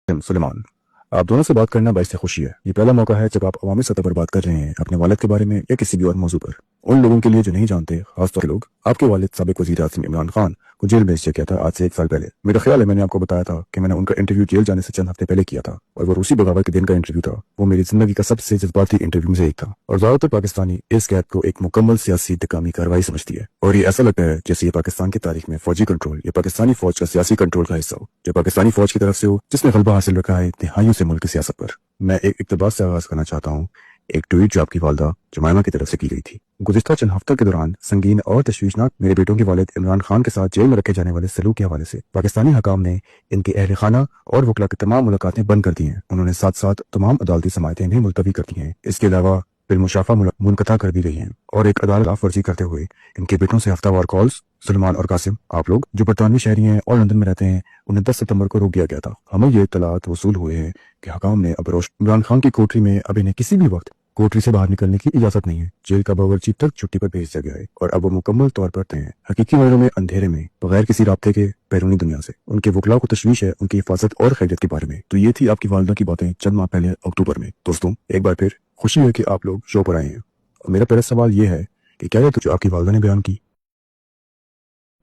सुलेमान, आप दोनों से बात करना बाइस खुशी है। ये पहला मौका है जब आप अवामी सतह पर बात कर रहे हैं अपने वालिद के बारे में या किसी भी और मौजू पर। उन लोगों के लिए जो नहीं जानते, खासतौर के लोग, आपके वालिद साबिक वज़ीर आज़म इमरान खान को जेल में किया था आज से 1 साल पहले। मेरा ख्याल है मैंने आपको बताया था कि मैंने उनका इंटरव्यू जेल जाने से चंद हफ्ते पहले किया था, और वो रूसी बगावत के दिन का इंटरव्यू था। वो मेरी जिंदगी का सबसे जज्बाती इंटरव्यू में से एक था, और ज्यादातर पाकिस्तानी इस कैद को एक मुकम्मल सियासी इंतकामी कार्रवाई समझती है, और ये ऐसा लगता है जैसे ये पाकिस्तान की तारीख में फौजी कंट्रोल या पाकिस्तानी फौज का सियासी कंट्रोल का हिस्सा हो, जो पाकिस्तानी फौज की तरफ से हो, जिसने गलबा हासिल रखा है तिहाइयों से मुल्क की सियासत पर। मैं एक इक़्तिबास से आगाज करना चाहता हूँ, एक ट्वीट जो आपकी वालदा जुमैमा की तरफ से की गई थी। गुज़िश्ता चंद हफ्तों के दौरान संगीन और तशवीशनाक मेरे बेटों के वालिद इमरान खान के साथ जेल में रखे जाने वाले सलूक के हवाले से पाकिस्तानी हकाम ने इनके अहल खाना और वकला की तमाम मुलाकातें बंद कर दी हैं। उन्होंने साथ साथ तमाम अदालती समातें भी मुलतवी कर दी हैं। इसके अलावा बिलमुशाफा मुनक़ता कर दी गई हैं, और एक अदालत वर्जी करते हुए इनके बेटों से हफ्तावार कॉल्स सुलेमान और कासिम, आप लोग जो बरतानवी शहरी हैं और लंदन में रहते हैं, उन्हें 10 सितंबर को रोक दिया गया था। हमें ये इत्तलात वसूल हुए हैं कि हकाम ने अब इमरान खान की कोठरी में अब इन्हें किसी भी वक्त कोठरी से बाहर निकलने की इजाजत नहीं है। जेल का बावर्ची तक छुट्टी पर भेज दिया गया है, और अब वो मुकम्मल तौर पर तय है, हकीकी मायनों में अंधेरे में, बगैर किसी राब्ते के बैरूनी दुनिया से। उनके वकला को तशवीश है उनकी हिफाजत और खैरियत के बारे में। तो ये थी आपकी वालदा की बातें चंद माह पहले अक्टूबर में। दोस्तों, एक बार फिर खुशी है कि आप लोग शो पर आए हैं, और मेरा पहला सवाल ये है कि क्या ये तो जो आपकी वालदा ने बयान की?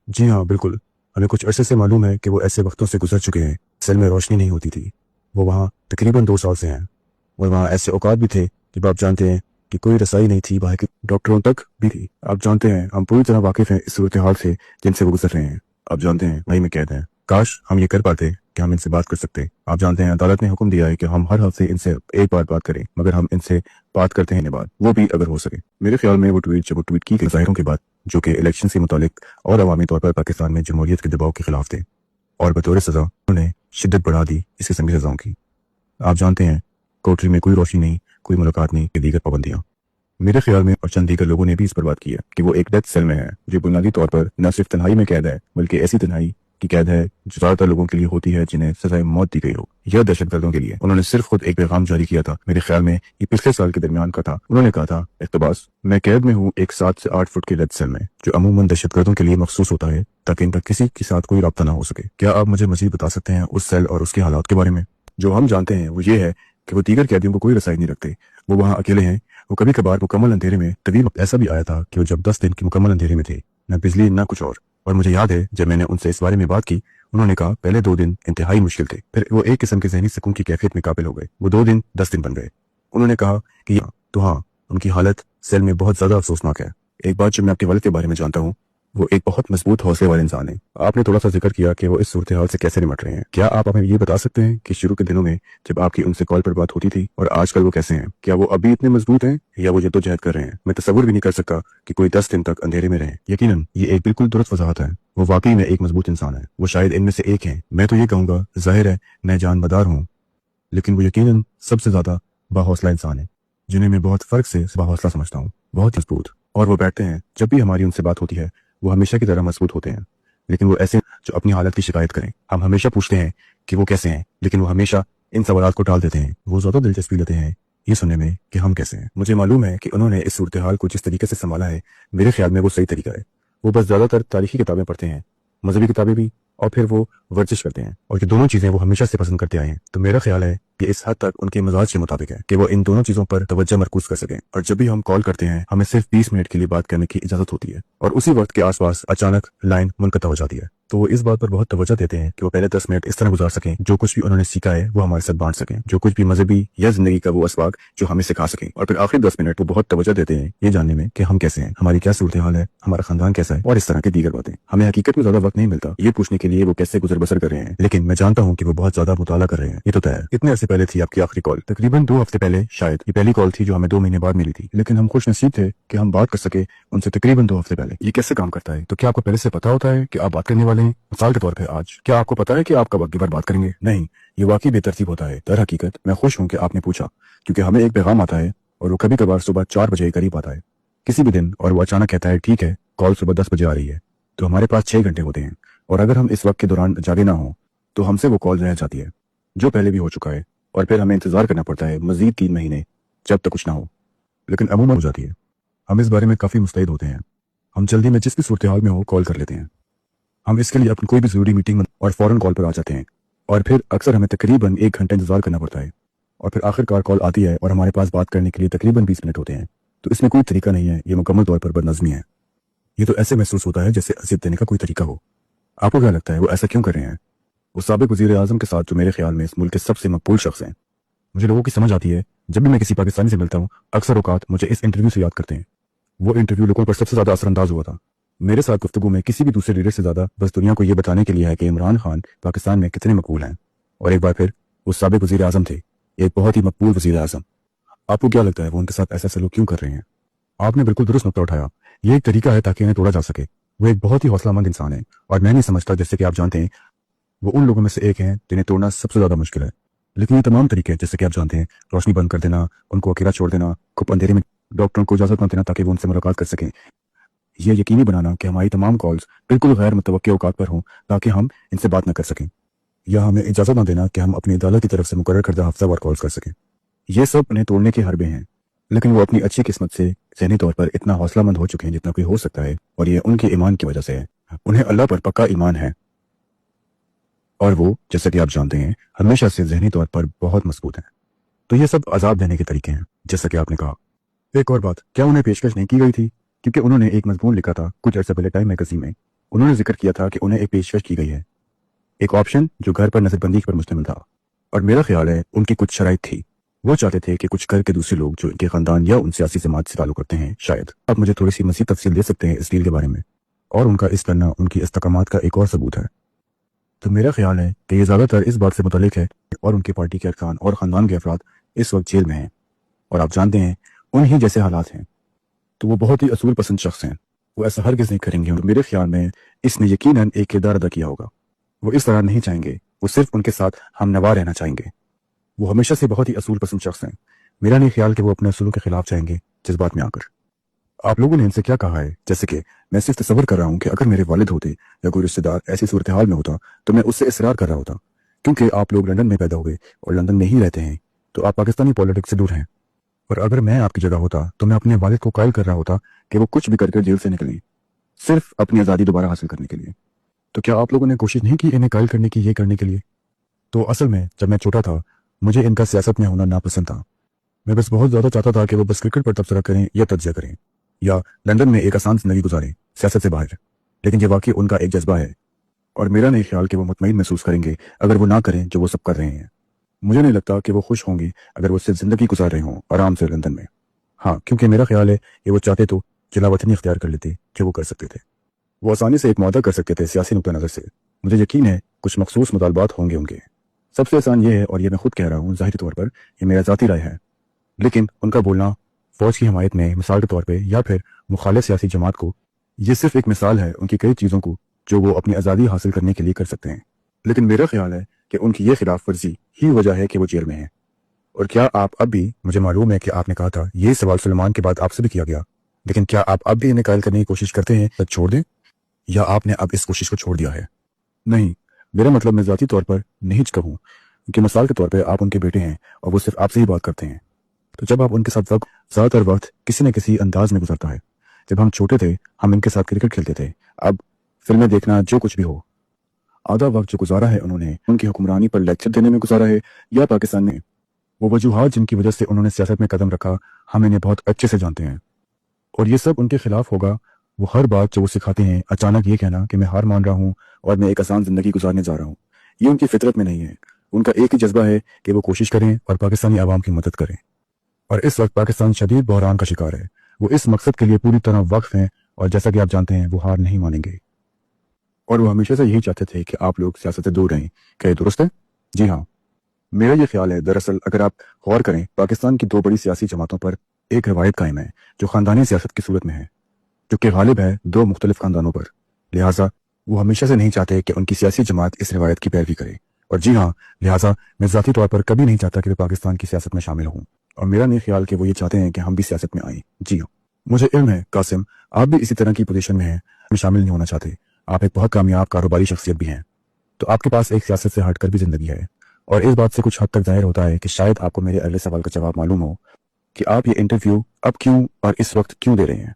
जी हाँ, बिल्कुल। हमें कुछ अरसे से मालूम है कि वो ऐसे वक्तों से गुजर चुके हैं। सेल में रोशनी नहीं होती थी। वो वहाँ तकरीबन 2 साल से हैं, और वहाँ ऐसे औकात भी थे जब आप जानते हैं कि कोई रसाई नहीं थी, वहाँ के डॉक्टरों तक भी थी। आप जानते हैं हम पूरी तरह वाकिफ हैं इस सूरत हाल से जिनसे वो गुजर रहे हैं। आप जानते हैं वही में कैद हैं। काश हम ये कर पाते कि हम इनसे बात कर सकते। आप जानते हैं अदालत ने हुक्म दिया है कि हम हर हफ्ते इनसे एक बार बात करें, मगर हम इनसे बात करते हैं बाद, वो भी अगर हो सके। मेरे ख्याल में वो ट्वीट की गई ज़ाहिरों के बाद, जो कि इलेक्शन से मुतालिक और अवामी तौर पर पाकिस्तान में जमहूरियत के दबाव के खिलाफ थे, और बतौर सजा उन्होंने शिद्दत बढ़ा दी इस किस्म की सजाओं की। आप जानते हैं कोठरी में कोई रोशनी नहीं, कोई मुलाकात नहीं, दीगर पाबंदियां। मेरे ख्याल में और चंद दीगर लोगों ने भी इस पर बात की है कि वो एक डेथ सेल में है, जो बुनियादी तौर पर न सिर्फ तन्हाई में कैद है, बल्कि ऐसी तन्हाई की कैद है जो ज्यादातर लोगों के लिए होती है जिन्हें सजाए मौत दी गई हो, यह दहशतगर्दों के लिए। उन्होंने सिर्फ खुद एक पैगाम जारी किया था, मेरे ख्याल में ये पिछले साल के दरमियान का था। उन्होंने कहा था, इक़्तिबास, मैं कैद में हूँ एक 7 से 8 फुट की डेथ सेल में, जो अमूमन दहशतगर्दों के लिए मखसूस होता है ताकि इनका किसी के साथ कोई रब्ता ना हो सके। क्या आप मुझे मजीद बता सकते हैं उस सेल और उसके हालात के बारे में? जो हम जानते हैं वो ये है कि वो दीगर कैदियों को कोई रसाई नहीं रखते। वो वहाँ अकेले हैं। वो कभी कभार मुकम्मल अंधेरे में, तवील वक्त ऐसा भी आया था कि वो जब 10 दिन की मुकम्मल अंधेरे में थे, न बिजली न कुछ और मुझे याद है जब मैंने उनसे इस बारे में बात की, उन्होंने कहा पहले 2 दिन इंतहाई मुश्किल थे, फिर वो एक किस्म के ज़हनी सुकून की कैफियत में काबिल हो गए। वो 2 दिन 10 दिन बन गए। उन्होंने कहा कि तो हाँ, उनकी हालत सेल में बहुत ज्यादा अफसोसनाक है। एक बात जो मैं आपके वालिद के बारे में जानता हूँ, वो एक बहुत मजबूत हौसले वाले इंसान है। आपने थोड़ा सा जिक्र किया कि वो इस सूरत हाल से कैसे निपट रहे हैं। क्या आप हमें ये बता सकते हैं कि शुरू के दिनों में जब आपकी उनसे कॉल पर बात होती थी और आजकल वो कैसे हैं? क्या वो अभी इतने मजबूत हैं या वो जद्दोजहद कर रहे हैं? मैं तसव्वुर भी नहीं कर सकता कि कोई 10 दिन तक अंधेरे में रहे। यकीनन ये एक बिल्कुल दुरुस्त वजाहत है। वो वाकई में एक मजबूत इंसान है। वो शायद इनमें से एक है। मैं तो ये कहूंगा, जाहिर है मैं जानबदार हूँ, लेकिन वो यकीनन सबसे ज्यादा बाहौसला इंसान है, जिन्हें मैं बहुत फर्क से बाहौसला समझता हूँ, बहुत मजबूत। और वो बैठते हैं, जब भी हमारी उनसे बात होती है वो हमेशा की तरह मजबूत होते हैं, लेकिन वो ऐसे जो अपनी हालत की शिकायत करें। हम हमेशा पूछते हैं कि वो कैसे हैं, लेकिन वो हमेशा इन सवालों को टाल देते हैं। वो ज्यादा दिलचस्पी लेते हैं ये सुनने में कि हम कैसे हैं। मुझे मालूम है कि उन्होंने इस सूरत हाल को जिस तरीके से संभाला है, मेरे ख्याल में वो सही तरीका है। वो बस ज्यादातर तारीखी किताबें पढ़ते हैं, मजहबी किताबें भी, और फिर वो वर्जिश करते हैं, और ये दोनों चीजें वो हमेशा से पसंद करते आए हैं। तो मेरा ख्याल है कि इस हद तक उनके मिजाज के मुताबिक है कि वो इन दोनों चीजों पर तवज्जो मरकूज कर सकें। और जब भी हम कॉल करते हैं हमें सिर्फ 20 मिनट के लिए बात करने की इजाजत होती है, और उसी वक्त के आसपास अचानक लाइन मुनक़ता हो जाती है। तो वो इस बात पर बहुत तवज्जो देते हैं कि वो पहले 10 मिनट इस तरह गुजार सकें, जो कुछ भी उन्होंने सीखा है वो हमारे साथ बांट सकें, जो कुछ भी मजहबी या जिंदगी का वो असबाग जो हमें सिखा सकें। और फिर आखिरी 10 मिनट वो बहुत तवज्जो देते हैं ये जानने में कि हम कैसे हैं, हमारी क्या सूरत हाल है, हमारा खानदान कैसा है, और इस तरह की दीगर बातें। हमें हकीकत में ज्यादा वक्त नहीं मिलता ये पूछने के लिए वो कैसे गुजर बसर कर रहे हैं, लेकिन मैं जानता हूँ कि वो बहुत ज्यादा मुताला कर रहे हैं। ये तो तय है। कितने अर्से पहले थी आपकी आखिरी कॉल? तकरीबन 2 हफ्ते पहले शायद। ये पहली कॉल थी जो हमें 2 महीने बाद मिली थी, लेकिन हम खुश नसीब थे कि हम बात कर सके उनसे तकरीबन 2 हफ्ते पहले। ये कैसे काम करता है? तो क्या आपको पहले से पता होता है कि आप बात करने वाले हैं? मिसाल के तौर पर आज क्या आपको पता है कि आप कब अगली बार बात करेंगे? नहीं, ये वाकई बेतरतीब होता है। दर हकीकत मैं खुश हूँ कि आपने पूछा, क्योंकि हमें एक पैगाम आता है और वो कभी कभार सुबह 4 बजे करीब आता है किसी भी दिन, और वो अचानक कहता है ठीक है कॉल सुबह 10 बजे आ रही है। तो हमारे पास 6 घंटे होते हैं, और अगर हम इस वक्त के दौरान जागे ना हो तो हमसे वो कॉल रह जाती है, जो पहले भी हो चुका है, और फिर हमें इंतजार करना पड़ता है मजीद 3 महीने जब तक कुछ ना हो, लेकिन अमूमन हो जाती है। हम इस बारे में काफी मुस्तैद होते हैं। हम जल्दी में जिस भी सूरत हाल में हो कॉल कर लेते हैं। हम इसके लिए अपनी कोई भी जरूरी मीटिंग और फौरन कॉल पर आ जाते हैं। और फिर अक्सर हमें तकरीबन 1 घंटा इंतजार करना पड़ता है, और फिर आखिरकार कॉल आती है और हमारे पास बात करने के लिए तकरीबन 20 मिनट होते हैं। तो इसमें कोई तरीका नहीं है, ये मुकम्मल तौर पर बदनज़मी है। ये तो ऐसे महसूस होता है जैसे अज़ियत देने का कोई तरीका हो। आपको क्या लगता है वो ऐसा क्यों कर रहे हैं? वो साबिक वज़ीर आज़म के साथ जो मेरे ख्याल में इस मुल्क के सबसे मकबूल शख्स हैं। मुझे लोगों की समझ आती है, जब भी मैं किसी पाकिस्तानी से मिलता हूँ अक्सर औकात मुझे इस इंटरव्यू से याद करते हैं। वो इंटरव्यू लोगों पर सबसे ज़्यादा असरअंदाज हुआ था। मेरे साथ गुफ्तगू में किसी भी दूसरे लीडर से ज़्यादा बस दुनिया को ये बताने के लिए है कि इमरान खान पाकिस्तान में कितने मकबूल हैं। और एक बार फिर वो साबिक वज़ीर आज़म थे, एक बहुत ही मकबूल वज़ीर आज़म। आपको क्या लगता है वो उनके साथ ऐसा सलूक क्यों कर रहे हैं? आपने बिल्कुल दुरुस्त नुक्ता उठाया। ये एक तरीका है ताकि इन्हें तोड़ा जा सके। वो एक बहुत ही हौसलामंद इंसान है, और मैं नहीं समझता, जैसे कि आप जानते हैं, वो उन लोगों में से एक हैं जिन्हें तोड़ना सबसे ज्यादा मुश्किल है। लेकिन ये तमाम तरीके, जैसे कि आप जानते हैं, रोशनी बंद कर देना, उनको अकेला छोड़ देना, खूब अंधेरे में डॉक्टरों को इजाजत न देना ताकि वो उनसे मुलाकात कर सकें, ये यकीनी बनाना कि हमारी तमाम कॉल्स बिल्कुल गैर मुतवक्किल औकात पर हों ताकि हम इनसे बात न कर सकें, या हमें इजाजत न देना कि हम अपनी अदालत की तरफ से मुकर्रर करदा हफ्तावार कॉल्स कर सकें, ये सब उन्हें तोड़ने के हरबे हैं। लेकिन वो अपनी अच्छी किस्मत से ज़हनी तौर पर इतना हौसलामंद हो चुके हैं जितना कोई हो सकता है, और ये उनके ईमान की वजह से है। उन्हें अल्लाह पर पक्का ईमान है, और वो, जैसा कि आप जानते हैं, हमेशा से ज़हनी तौर पर बहुत मजबूत हैं। तो ये सब अजाब देने के तरीके हैं, जैसा कि आपने कहा। एक और बात, क्या उन्हें पेशकश नहीं की गई थी? क्योंकि उन्होंने एक मजमून लिखा था कुछ अर्सा पहले टाइम मैगजीन में। उन्होंने जिक्र किया था कि उन्हें एक पेशकश की गई है, एक ऑप्शन जो घर पर नजरबंदी पर मुश्तमिल था, और मेरा ख्याल है उनकी कुछ शराइत थी। वो चाहते थे कि कुछ घर के दूसरे लोग जो इनके खानदान या उन सियासी जमात से ताल्लुक रखते हैं, शायद आप मुझे थोड़ी सी मज़ीद तफसील दे सकते हैं इस डील के बारे में, और उनका इस करना उनकी इस्तकामात का एक और सबूत है। तो मेरा ख्याल है कि ये ज़्यादातर इस बात से मुतल्लिक है और उनकी पार्टी के अरकान और ख़ानदान के अफराद इस वक्त जेल में हैं, और आप जानते हैं उन्हीं जैसे हालात हैं। तो वो बहुत ही असूल पसंद शख्स हैं, वो ऐसा हरगिज़ नहीं करेंगे, और मेरे ख्याल में इसने यकीनन एक किरदार अदा किया होगा। वो इस तरह नहीं चाहेंगे, वो सिर्फ उनके साथ हम नवा रहना चाहेंगे। वो हमेशा से बहुत ही असूल पसंद शख्स हैं। मेरा नहीं ख्याल कि वो अपने असूलों के खिलाफ जाएंगे जज्बात में आकर। आप लोगों ने इनसे क्या कहा है? जैसे कि मैं सिर्फ तसव्वुर कर रहा हूँ कि अगर मेरे वालिद होते या कोई रिश्तेदार ऐसी सूरत हाल में होता तो मैं उससे इसरार कर रहा होता, क्योंकि आप लोग लंदन में पैदा हुए और लंदन में ही रहते हैं, तो आप पाकिस्तानी पॉलिटिक्स से दूर हैं। और अगर मैं आपकी जगह होता तो मैं अपने वालिद को कायल कर रहा होता कि वो कुछ भी करके जेल से निकलें, सिर्फ अपनी आज़ादी दोबारा हासिल करने के लिए। तो क्या आप लोगों ने कोशिश नहीं की इन्हें कायल करने की, ये करने के लिए? तो असल में जब मैं छोटा था मुझे इनका सियासत में होना नापसंद था। मैं बस बहुत ज़्यादा चाहता था कि वो बस क्रिकेट पर तबसरा करें या तज्जिया करें, या लंदन में एक आसान जिंदगी गुजारें सियासत से बाहर। लेकिन ये वाकई उनका एक जज्बा है, और मेरा नहीं ख्याल कि वो मुतमईन महसूस करेंगे अगर वो ना करें जो वो सब कर रहे हैं। मुझे नहीं लगता कि वो खुश होंगे अगर वो सिर्फ जिंदगी गुजार रहे हों आराम से लंदन में। हाँ, क्योंकि मेरा ख्याल है कि वो चाहते तो जलावतनी इख्तियार कर लेते कि वो कर सकते थे। वो आसानी से एक मुआहदा कर सकते थे सियासी नुक्ता नज़र से। मुझे यकीन है कुछ मखसूस मुतालबात होंगे उनके। सबसे आसान ये है, और ये मैं खुद कह रहा हूँ, ज़ाहिरी तौर पर ये मेरा ज़ाती राय है, लेकिन उनका बोलना फौज की हमायत में मिसाल के तौर पे या फिर मुखालिफ सियासी जमात को, ये सिर्फ एक मिसाल है उनकी कई चीज़ों को जो वो अपनी आज़ादी हासिल करने के लिए कर सकते हैं। लेकिन मेरा ख्याल है कि उनकी ये खिलाफ वर्जी ही वजह है कि वो जेल में है। और क्या आप अब भी, मुझे मालूम है कि आपने कहा था ये सवाल सुलेमान के बाद आपसे भी किया गया, लेकिन क्या आप अब भी इन्हें कायल करने की कोशिश करते हैं तब छोड़ दें, या आपने अब इस कोशिश को छोड़ दिया है? नहीं, मेरा मतलब मैं ज़ाती तौर पर नहीं कहूँ, कि मिसाल के तौर पर आप उनके बेटे हैं और वो सिर्फ आपसे ही बात करते हैं। तो जब आप उनके साथ वक्त, ज़्यादातर वक्त किसी न किसी अंदाज में गुजरता है। जब हम छोटे थे हम इनके साथ क्रिकेट खेलते थे, अब फिल्में देखना, जो कुछ भी हो। आधा वक्त जो गुजारा है उन्होंने उनकी हुक्मरानी पर लेक्चर देने में गुजारा है, या पाकिस्तान में। वो वजूहात जिनकी वजह से उन्होंने सियासत में कदम रखा, हम इन्हें बहुत अच्छे से जानते हैं, और ये सब उनके खिलाफ होगा। वो हर बात जो वो सिखाते हैं, अचानक ये कहना कि मैं हार मान रहा हूँ और मैं एक आसान जिंदगी गुजारने जा रहा हूँ, ये उनकी फितरत में नहीं है। उनका एक ही जज्बा है कि वो कोशिश करें और पाकिस्तानी आवाम की मदद करें। और इस वक्त पाकिस्तान शदीद बहरान का शिकार है। वो इस मकसद के लिए पूरी तरह वक्फ हैं, और जैसा कि आप जानते हैं वो हार नहीं मानेंगे। और वो हमेशा से यही चाहते थे कि आप लोग सियासत से दूर रहें। क्या ये दुरुस्त है? जी हाँ, मेरा ये ख्याल है। दरअसल अगर आप गौर करें, पाकिस्तान की दो बड़ी सियासी जमातों पर एक रवायत कायम है जो खानदानी सियासत की सूरत में है, जो कि गालिब है दो मुख्तलिफ खानदानों पर। लिहाजा वो हमेशा से नहीं चाहते कि उनकी सियासी जमात इस रवायत की पैरवी करे। और जी हाँ, लिहाजा मैं ज़ाती तौर पर कभी नहीं चाहता कि वे पाकिस्तान की सियासत में शामिल हों, और मेरा नहीं ख्याल कि वो ये चाहते हैं कि हम भी सियासत में आएँ। जी हाँ, मुझे इल्म है कासिम, आप भी इसी तरह की पोजीशन में हैं, हम शामिल नहीं होना चाहते। आप एक बहुत कामयाब कारोबारी शख्सियत भी हैं, तो आपके पास एक सियासत से हटकर भी जिंदगी है। और इस बात से कुछ हद तक जाहिर होता है कि शायद आपको मेरे अगले सवाल का जवाब मालूम हो कि आप ये इंटरव्यू अब क्यों और इस वक्त क्यों दे रहे हैं।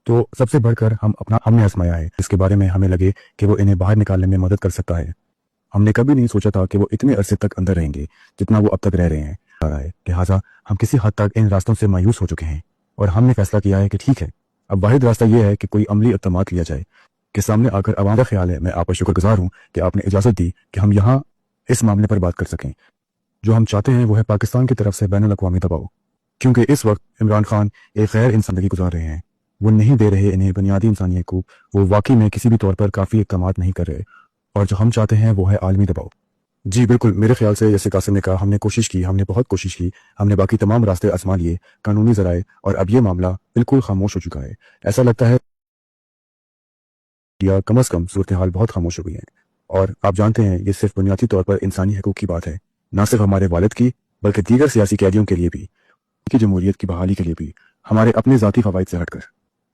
तो सबसे बढ़कर हमने आजमाया है, इसके बारे में हमें लगे कि वो इन्हें बाहर निकालने में मदद कर सकता है। हमने कभी नहीं सोचा था कि वो इतने अरसे तक अंदर रहेंगे जितना वो अब तक रह रहे हैं। लिहाजा हम किसी हद तक इन रास्तों से मायूस हो चुके हैं और हमने फैसला किया है कि ठीक है, अब वाहिद रास्ता यह है कि कोई अमली इक़दाम लिया जाए कि सामने आकर अवाम का ख्याल है। मैं आपका शुक्रगुजार हूँ कि आपने इजाज़त दी कि हम यहाँ इस मामले पर बात कर सकें। जो हम चाहते हैं वो है पाकिस्तान की तरफ से बैनुल अक़वामी दबाव, क्योंकि इस वक्त इमरान खान एक गैर इंसान ज़िंदगी गुजार रहे हैं। वो नहीं दे रहे इन्हें बुनियादी इंसानियत को, वो वाकई में किसी भी तौर पर काफ़ी इक़दाम नहीं कर रहे, और जो हम चाहते हैं वो है आलमी दबाव। जी बिल्कुल, मेरे ख्याल से जैसे कासिम ने कहा, हमने कोशिश की, हमने बहुत कोशिश की, हमने बाकी तमाम रास्ते आजमा लिए, कानूनी ज़राए, और अब ये मामला बिल्कुल खामोश हो चुका है। ऐसा लगता है या कम अज़ कम सूरत हाल बहुत खामोश हो गई है। और आप जानते हैं ये सिर्फ बुनियादी तौर पर इंसानी हकूक़ की बात है, ना सिर्फ हमारे वालिद की बल्कि दीगर सियासी कैदियों के लिए भी, की जमहूरियत की बहाली के लिए भी, हमारे अपने ज़ाती फ़वाइद से हटकर।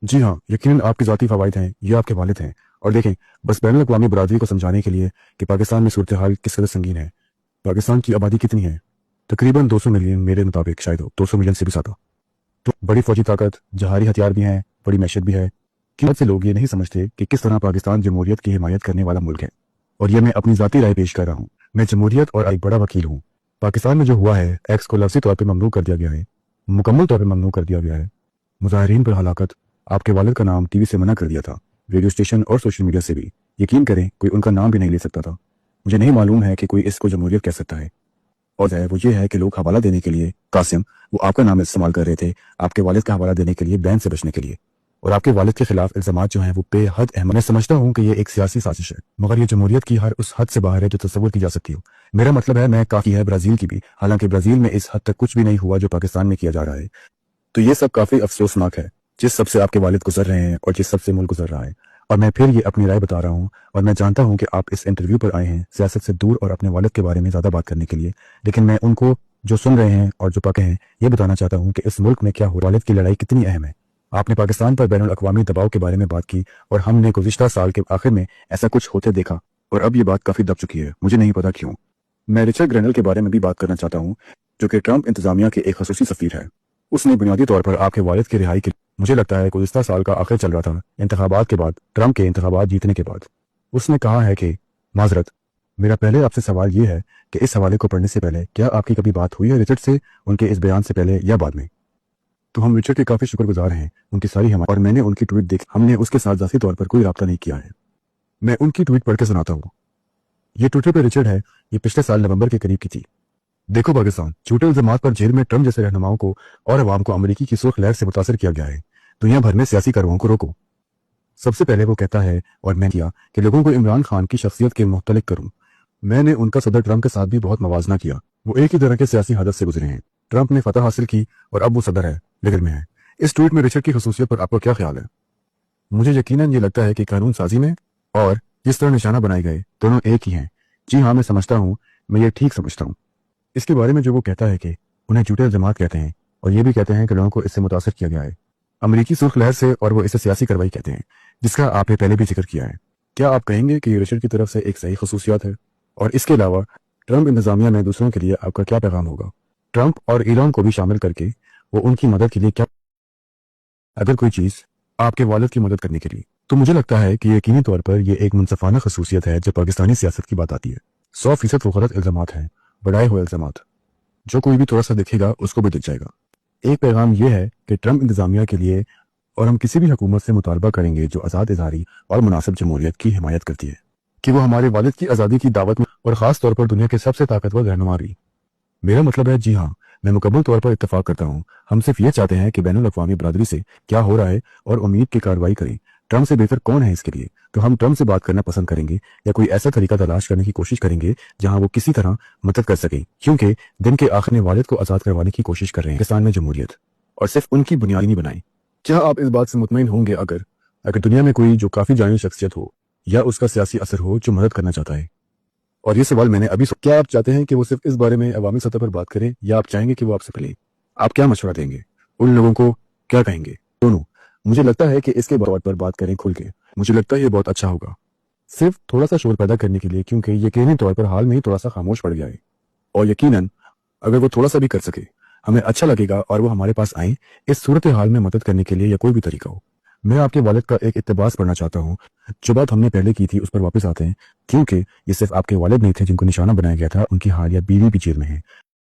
जी हाँ, यकीनन आपके ज़ाती फ़वाइद हैं, ये आपके वालिद हैं। और देखें, बस बैनुल अक़वामी बरादरी को समझाने के लिए कि पाकिस्तान में सूरत हाल किस कदर संगीन है। पाकिस्तान की आबादी कितनी है? तकरीबन 200 मिलियन, मेरे मुताबिक शायद 200 मिलियन से भी ज़्यादा। तो बड़ी फौजी ताकत, जहारी हथियार भी हैं, बड़ी मैशत भी है। कि बहुत से लोग ये नहीं समझते कि किस तरह पाकिस्तान जमहूरियत की हिमायत करने वाला मुल्क है। और ये मैं अपनी ज़ाती राय पेश कर रहा हूँ। मैं जमहूरियत और एक बड़ा वकील हूँ। पाकिस्तान में जो हुआ है, एक्स को लफ्ज़ी तौर पर ममनू कर दिया गया है, मुकम्मल तौर पर ममनू कर दिया गया है। मुजाहिरीन पर हलाकत, आपके वालिद का नाम टीवी से मना कर दिया था, रेडियो स्टेशन और सोशल मीडिया से भी। यकीन करें, कोई उनका नाम भी नहीं ले सकता था। मुझे नहीं मालूम है कि कोई इसको जमहूरियत कह सकता है। और वो ये है कि लोग हवाला देने के लिए, कासिम, वो आपका नाम इस्तेमाल कर रहे थे आपके वालिद का हवाला देने के लिए, बैन से बचने के लिए। और आपके वालिद के खिलाफ इल्जामात जो हैं वो बेहद अहम। मैं समझता हूँ कि ये एक सियासी साजिश है, मगर ये जमहूरियत की हर उस हद से बाहर है जो तस्वुर की जा सकती हो। मेरा मतलब है, मैं काफ़ी है ब्राज़ील की भी, हालांकि ब्राज़ील में इस हद तक कुछ भी नहीं हुआ जो पाकिस्तान में किया जा रहा है। तो ये सब काफ़ी अफसोसनाक है, जिस सबसे आपके वालिद गुजर रहे हैं और जिस सबसे मुल्क गुजर रहा है। और मैं फिर ये अपनी राय बता रहा हूँ, और मैं जानता हूँ कि आप इस इंटरव्यू पर आए हैं सियासत से दूर और अपने वालिद के बारे में ज़्यादा बात करने के लिए, लेकिन मैं उनको जो सुन रहे हैं और जो पके हैं ये बताना चाहता हूँ कि इस मुल्क में क्या हो, वालिद की लड़ाई कितनी अहम है। आपने पाकिस्तान पर बैनुल अक़वामी दबाव के बारे में बात की, और हमने गुज़िश्ता साल के आखिर में ऐसा कुछ होते देखा, और अब ये बात काफ़ी दब चुकी है। मुझे नहीं पता क्यों। मैं रिचर्ड ग्रेनल के बारे में भी बात करना चाहता हूँ, जो कि ट्रंप इंतजामिया के एक खसूसी सफ़ीर है। उसने बुनियादी तौर पर आपके वालिद की रिहाई के, मुझे लगता है गुज़िश्ता साल का आखिर चल रहा था, इंतखाबात के बाद, ट्रंप के इंतखाबात जीतने के बाद, उसने कहा है कि माजरत, मेरा पहले आपसे सवाल ये है कि इस हवाले को पढ़ने से पहले क्या आपकी कभी बात हुई है रिचर्ड से, उनके इस बयान से पहले या बाद में? तो हम रिचर्ड के काफ़ी शुक्रगुजार हैं, उनकी सारी हमारी, और मैंने उनकी ट्वीट देखी, हमने उसके साथ ज़ाती तौर पर कोई रब्ता नहीं किया है। मैं उनकी ट्वीट पढ़ के सुनाता हूँ। ये ट्विटर पर रिचर्ड है, ये पिछले साल नवंबर के करीब की थी। देखो पाकिस्तान, झूठे इल्जामात पर जेल में ट्रंप जैसे रहनुमाओं को और अवाम को अमेरिकी की सुर्ख लहर से मुतासर किया गया है। दुनिया भर में सियासी कार्रवाइयों को रोको। सबसे पहले वो कहता है, और मैं किया, कि लोगों को इमरान खान की शख्सियत के मुख्तलिक करूं। मैंने उनका सदर ट्रंप के साथ भी बहुत मवाजना किया। वो एक ही तरह के सियासी हादत से गुजरे हैं। ट्रंप ने फतह हासिल की और अब वो सदर है, लेकिन में है। इस ट्वीट में रिचर्ड की खसूसियत पर आपका क्या ख्याल है? मुझे यकीनन ये लगता है कि कानून साजी में और जिस तरह निशाना बनाए गए, दोनों एक ही हैं। जी हाँ, मैं समझता हूँ, मैं ये ठीक समझता हूँ। इसके बारे में जो वो कहता है कि उन्हें झूठे इल्जामात कहते हैं, और ये भी कहते हैं कि लोगों को इससे मुतासर किया गया है अमेरिकी सुर्ख लहर से, और वो इसे सियासी कार्रवाई कहते हैं, जिसका आपने पहले भी जिक्र किया है। क्या आप कहेंगे कि ये रिचर्ड की तरफ से एक सही खसूसियात है? और इसके अलावा ट्रंप इंतजामिया में दूसरों के लिए आपका क्या पैगाम होगा, ट्रंप और इलॉन को भी शामिल करके? वो उनकी मदद के लिए क्या, अगर कोई चीज़ आपके वालिद की मदद करने के लिए? तो मुझे लगता है कि यकीनी तौर पर यह एक मुनसफाना खसूसियत है जब पाकिस्तानी सियासत की बात आती है। 100% वो गलत इल्जामात हैं, बढ़ाए हुए इल्जामात, जो कोई भी थोड़ा सा दिखेगा उसको भी दिख जाएगा। एक पैगाम यह है कि ट्रंप इंतजामिया के लिए, और हम किसी भी हुकूमत से मुतालबा करेंगे जो आज़ाद इज़हारी और मुनासिब जमहूरियत की हिमायत करती है, कि वो हमारे वालिद की आज़ादी की दावत में, और ख़ास तौर पर दुनिया के सबसे ताकतवर रहनुमा रही। मेरा मतलब है, जी हाँ, मैं मुकम्मल तौर पर इत्तफाक करता हूँ। हम सिर्फ ये चाहते हैं कि बैनुल अक़वामी बरादरी से क्या हो रहा है और उम्मीद की कार्रवाई करें। ट्रंप से बेहतर कौन है इसके लिए? तो हम ट्रंप से बात करना पसंद करेंगे, या कोई ऐसा तरीका तलाश करने की कोशिश करेंगे जहां वो किसी तरह मदद कर सके, क्योंकि दिन के आखिर में वालिद को आज़ाद करवाने की कोशिश कर रहे हैं पाकिस्तान में जमहूरियत, और सिर्फ उनकी बुनियादी नहीं बनाई। क्या आप इस बात से मुतमईन होंगे अगर दुनिया में कोई जो काफ़ी जानी शख्सियत हो या उसका सियासी असर हो जो मदद करना चाहता है? और ये सवाल मैंने अभी, क्या आप चाहते हैं कि वो सिर्फ इस बारे में अवामी सतह पर बात करें, या आप चाहेंगे कि वो आपसे मिले? आप क्या मशवरा देंगे? उन लोगों को क्या कहेंगे? दोनों। मुझे लगता है कि इसके बारे पर बात करें खुल के। मुझे लगता है ये बहुत अच्छा होगा, सिर्फ थोड़ा सा शोर पैदा करने के लिए, क्योंकि यकीनी तौर पर हाल में ही थोड़ा सा खामोश पड़ गया है। और यकीनन अगर वो थोड़ा सा भी कर सके, हमें अच्छा लगेगा, और वो हमारे पास आए इस सूरत हाल में मदद करने के लिए, या कोई भी तरीका हो। मैं आपके वालिद का एक इत्तेबास पढ़ना चाहता हूँ। जो बात हमने पहले की थी उस पर वापस आते हैं, क्योंकि ये सिर्फ आपके वालिद नहीं थे जिनको निशाना बनाया गया था, उनकी हालिया बीवी भी जेल में है।